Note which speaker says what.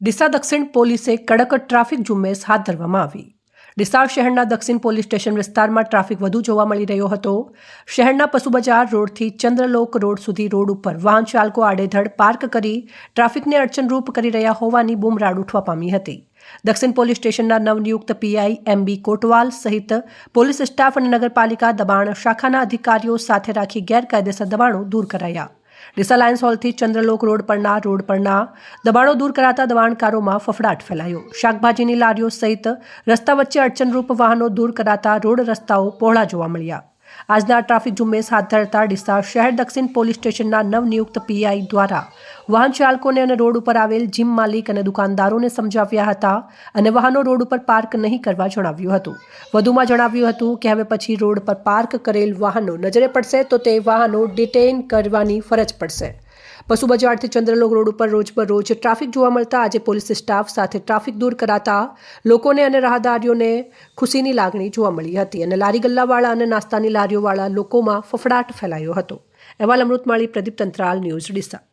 Speaker 1: ડીસા દક્ષિણ પોલીસે કડક ટ્રાફિક ઝુંબેશ હાથ ધરવામાં આવી। ડીસા શહેરના દક્ષિણ પોલીસ સ્ટેશન વિસ્તારમાં ટ્રાફિક વધુ જોવા મળી રહ્યો હતો। શહેરના પશુ બજાર રોડથી ચંદ્રલોક રોડ સુધી રોડ ઉપર વાહન ચાલકો આડેધડ પાર્ક કરી ટ્રાફિકને અડચણરૂપ કરી રહ્યા હોવાની બૂમરાડ ઉઠવા પામી હતી। દક્ષિણ પોલીસ સ્ટેશનના નવનિયુક્ત પીઆઈ એમબી કોટવાલ સહિત પોલીસ સ્ટાફ અને નગરપાલિકા દબાણ શાખાના અધિકારીઓ સાથે રાખી ગેરકાયદેસર દબાણો દૂર કરાયા। ડીસા લાયન્સ હોલથી ચંદ્રલોક રોડ પરના દબાણો દૂર કરાતા દબાણકારોમાં ફફડાટ ફેલાયો। શાકભાજીની લારીઓ સહિત રસ્તા વચ્ચે અડચણરૂપ વાહનો દૂર કરાતા રોડ રસ્તાઓ પહોળા જોવા મળ્યા। આજના ટ્રાફિક ઝુંબેશ હાથ ધરતા ડીસા શહેર દક્ષિણ પોલીસ સ્ટેશનના નવનિયુક્ત પીઆઈ દ્વારા વાહન ચાલકોને અને રોડ ઉપર આવેલ જીમ માલિક અને દુકાનદારોને સમજાવ્યા હતા અને વાહનો રોડ ઉપર પાર્ક નહીં કરવા જણાવ્યું હતું। વધુમાં જણાવ્યું હતું કે હવે પછી રોડ પર પાર્ક કરેલ વાહનો નજરે પડશે તો તે વાહનો ડિટેઇન કરવાની ફરજ પડશે। પશુ બજારથી ચંદ્રલોક રોડ ઉપર રોજબરોજ ટ્રાફિક જોવા મળતા આજે પોલીસ સ્ટાફ સાથે ટ્રાફિક દૂર કરાતા લોકોને અને રાહદારીઓને ખુશીની લાગણી જોવા મળી હતી અને લારી ગલ્લાવાળા અને નાસ્તાની લારીઓવાળા લોકોમાં ફફડાટ ફેલાયો હતો। અહેવાલ અમૃતમાળી, પ્રદીપ તંત્રાલ, ન્યૂઝ ડીસા।